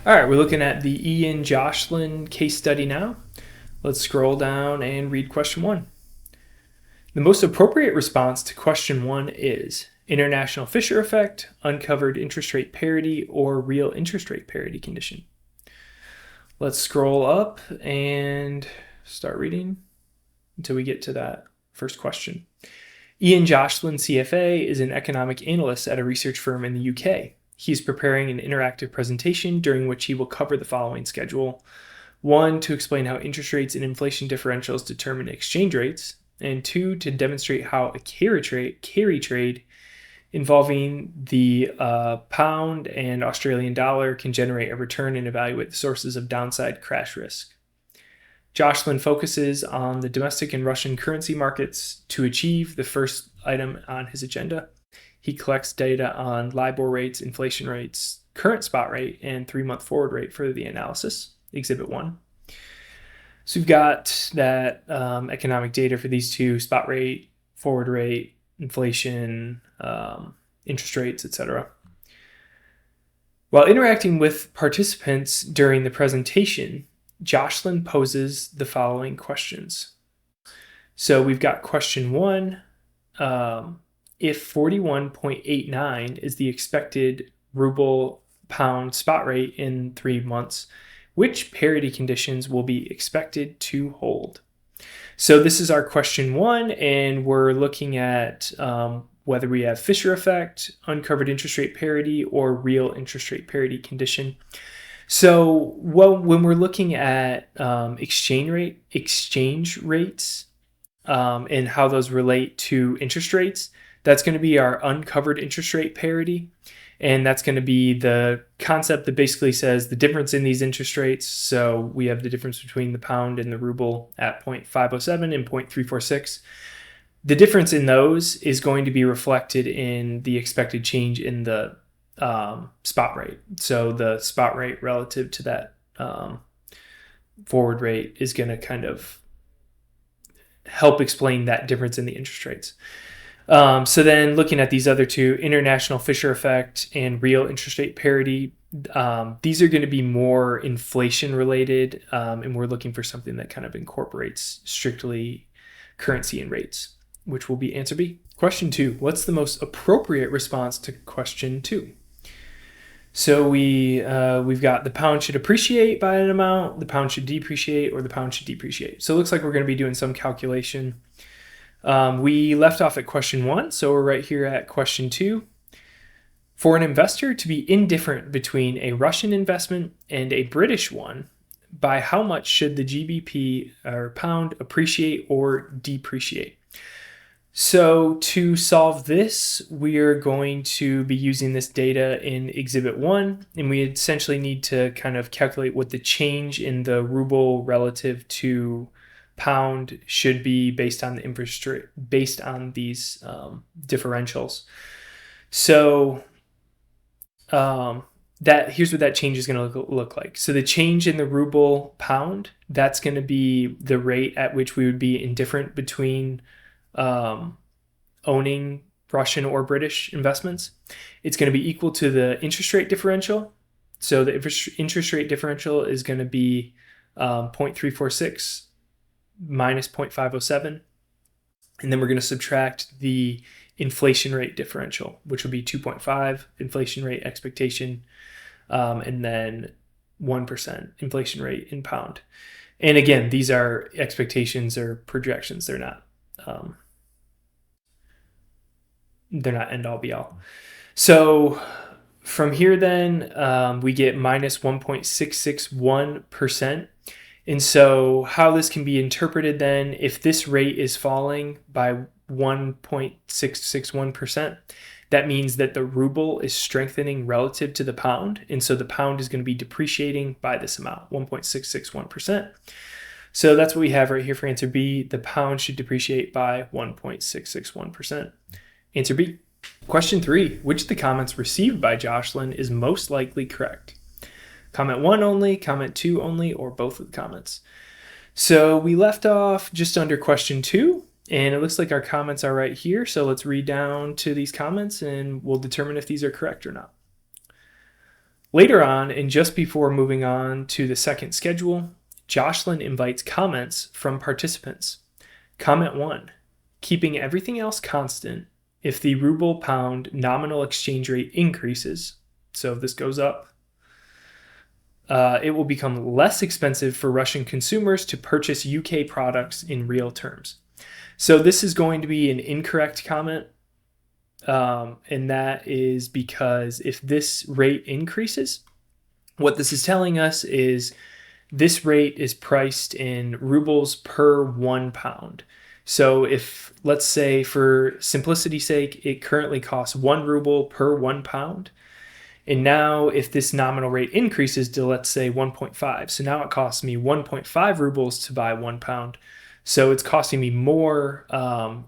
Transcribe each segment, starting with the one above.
All right, we're looking at the Ian Joshlin case study now. Let's scroll down and read question 1. The most appropriate response to question 1 is international Fisher effect, uncovered interest rate parity, or real interest rate parity condition. Let's scroll up and start reading until we get to that first question. Ian Joshlin, CFA, is an economic analyst at a research firm in the UK. He is preparing an interactive presentation during which he will cover the following schedule. 1, to explain how interest rates and inflation differentials determine exchange rates, and 2, to demonstrate how a carry trade involving the pound and Australian dollar can generate a return and evaluate the sources of downside crash risk. Joshlin focuses on the domestic and Russian currency markets to achieve the first item on his agenda. He collects data on LIBOR rates, inflation rates, current spot rate, and 3-month forward rate for the analysis, Exhibit 1. So we've got that economic data for these two, spot rate, forward rate, inflation, interest rates, etc. While interacting with participants during the presentation, Joshlin poses the following questions. So we've got question 1. If 41.89 is the expected ruble pound spot rate in 3 months, which parity conditions will be expected to hold? So this is our question 1, and we're looking at whether we have Fisher effect, uncovered interest rate parity, or real interest rate parity condition. So when we're looking at exchange rates and how those relate to interest rates, that's going to be our uncovered interest rate parity. And that's going to be the concept that basically says the difference in these interest rates. So we have the difference between the pound and the ruble at 0.507 and 0.346. The difference in those is going to be reflected in the expected change in the spot rate. So the spot rate relative to that forward rate is going to kind of help explain that difference in the interest rates. So then looking at these other two, international Fisher effect and real interest rate parity, these are going to be more inflation related, and we're looking for something that kind of incorporates strictly currency and rates, which will be answer B. Question 2, what's the most appropriate response to question 2? So we've got the pound should appreciate by an amount, the pound should depreciate, or the pound should depreciate. So it looks like we're going to be doing some calculation. We left off at question 1, so we're right here at question 2. For an investor to be indifferent between a Russian investment and a British one, by how much should the GBP or pound appreciate or depreciate? So to solve this, we are going to be using this data in Exhibit 1, and we essentially need to kind of calculate what the change in the ruble relative to pound should be based on the interest rate, based on these differentials. So here's what that change is going to look like. So the change in the ruble pound, that's going to be the rate at which we would be indifferent between owning Russian or British investments. It's going to be equal to the interest rate differential. So the interest rate differential is going to be 0.346 minus 0.507. And then we're going to subtract the inflation rate differential, which will be 2.5 inflation rate expectation, and then 1% inflation rate in pound. And again, these are expectations or projections. They're not end all be all. So from here then, we get minus 1.661%. And so how this can be interpreted then, if this rate is falling by 1.661%, that means that the ruble is strengthening relative to the pound. And so the pound is going to be depreciating by this amount, 1.661%. So that's what we have right here for answer B. The pound should depreciate by 1.661%. Answer B. Question 3, which of the comments received by Joshlin is most likely correct? Comment 1 only, comment 2 only, or both of the comments. So we left off just under question 2, and it looks like our comments are right here. So let's read down to these comments and we'll determine if these are correct or not. Later on, and just before moving on to the second schedule, Joshlin invites comments from participants. Comment 1, keeping everything else constant, if the ruble-pound nominal exchange rate increases, so if this goes up, it will become less expensive for Russian consumers to purchase UK products in real terms. So this is going to be an incorrect comment, and that is because if this rate increases, what this is telling us is this rate is priced in rubles per 1 pound. So if, let's say for simplicity's sake, it currently costs 1 ruble per 1 pound, and now if this nominal rate increases to, let's say, 1.5, so now it costs me 1.5 rubles to buy 1 pound. So it's costing me more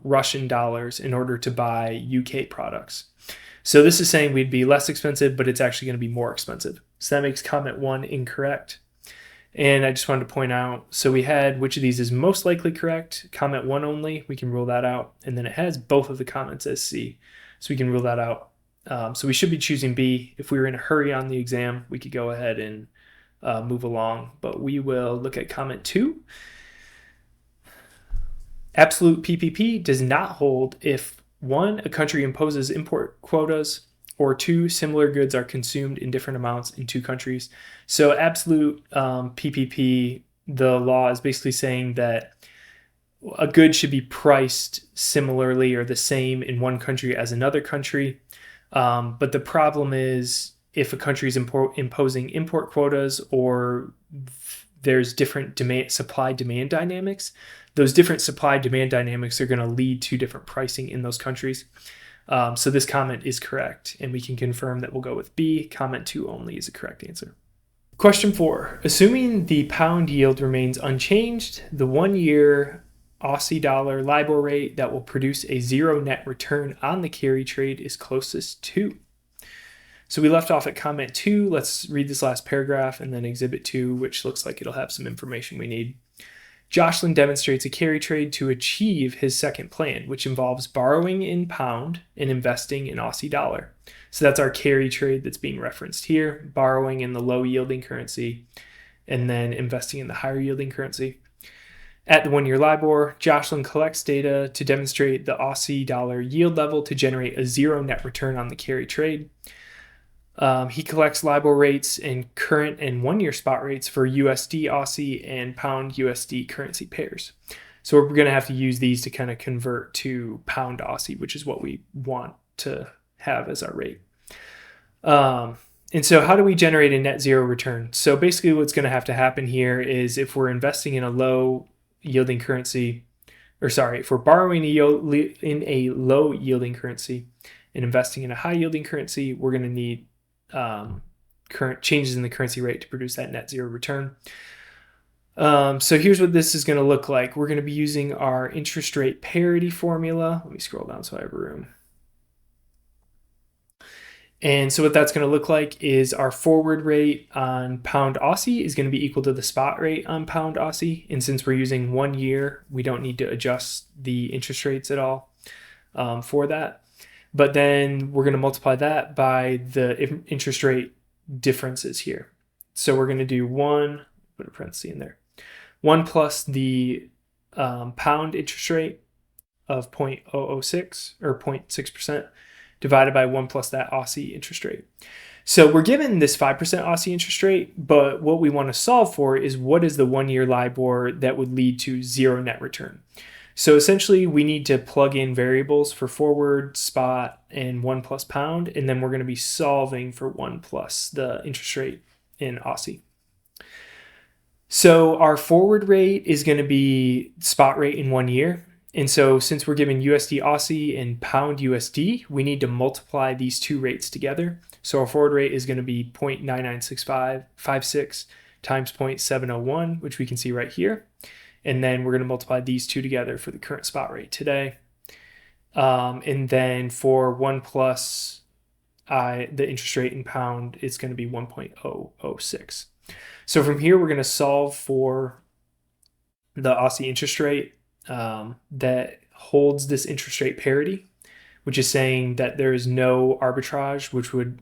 Russian dollars in order to buy UK products. So this is saying we'd be less expensive, but it's actually going to be more expensive. So that makes comment 1 incorrect. And I just wanted to point out, so we had which of these is most likely correct. Comment 1 only, we can rule that out. And then it has both of the comments as C, so we can rule that out. So we should be choosing B. If we were in a hurry on the exam, we could go ahead and move along, but we will look at comment 2. Absolute PPP does not hold if 1, a country imposes import quotas, or 2, similar goods are consumed in different amounts in 2 countries. So absolute PPP, the law is basically saying that a good should be priced similarly or the same in one country as another country. But the problem is if a country is imposing import quotas or there's different supply-demand dynamics, those different supply-demand dynamics are going to lead to different pricing in those countries. So this comment is correct, and we can confirm that we'll go with B. Comment 2 only is the correct answer. Question 4. Assuming the pound yield remains unchanged, the 1-year Aussie dollar LIBOR rate that will produce a 0 net return on the carry trade is closest to. So we left off at comment 2. Let's read this last paragraph and then exhibit 2, which looks like it'll have some information we need. Joshlin demonstrates a carry trade to achieve his second plan, which involves borrowing in pound and investing in Aussie dollar. So that's our carry trade that's being referenced here, borrowing in the low yielding currency and then investing in the higher yielding currency. At the 1-year LIBOR, Joshlin collects data to demonstrate the Aussie dollar yield level to generate a 0 net return on the carry trade. He collects LIBOR rates and current and 1-year spot rates for USD Aussie and pound USD currency pairs. So we're going to have to use these to kind of convert to pound Aussie, which is what we want to have as our rate. And so how do we generate a net 0 return? So basically what's going to have to happen here is if we're investing in a low yielding currency, if we're borrowing in a low yielding currency and investing in a high yielding currency, we're going to need current changes in the currency rate to produce that net 0 return. So here's what this is going to look like. We're going to be using our interest rate parity formula. Let me scroll down so I have room. And so what that's going to look like is our forward rate on pound Aussie is going to be equal to the spot rate on pound Aussie. And since we're using 1 year, we don't need to adjust the interest rates at all for that. But then we're going to multiply that by the interest rate differences here. So we're going to do 1, put a parenthesis in there, 1 plus the pound interest rate of 0.006 or 0.6% divided by 1 plus that Aussie interest rate. So we're given this 5% Aussie interest rate, but what we want to solve for is what is the 1-year LIBOR that would lead to 0 net return. So essentially we need to plug in variables for forward, spot, and 1 plus pound, and then we're going to be solving for 1 plus the interest rate in Aussie. So our forward rate is going to be spot rate in 1 year. And so since we're given USD Aussie and pound USD, we need to multiply these two rates together. So our forward rate is going to be 0.996556 times 0.701, which we can see right here. And then we're going to multiply these two together for the current spot rate today. And then for 1 plus the interest rate in pound, it's going to be 1.006. So from here, we're going to solve for the Aussie interest rate that holds this interest rate parity, which is saying that there is no arbitrage, which would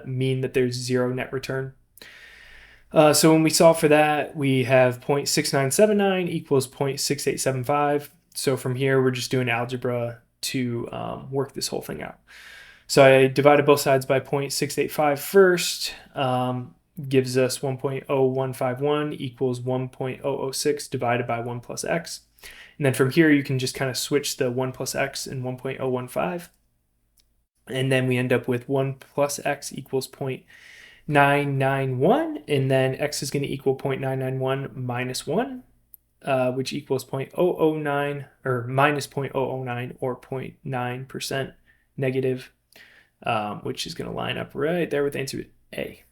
mean that there's zero net return. So when we solve for that, we have 0.6979 equals 0.6875. So from here, we're just doing algebra to work this whole thing out. So I divided both sides by 0.685 first, gives us 1.0151 equals 1.006 divided by 1 plus x. And then from here, you can just kind of switch the 1 plus x and 1.015. And then we end up with 1 plus x equals 0.991. And then x is going to equal 0.991 minus 1, which equals 0.009 or minus 0.009 or 0.9% negative, which is going to line up right there with the answer A.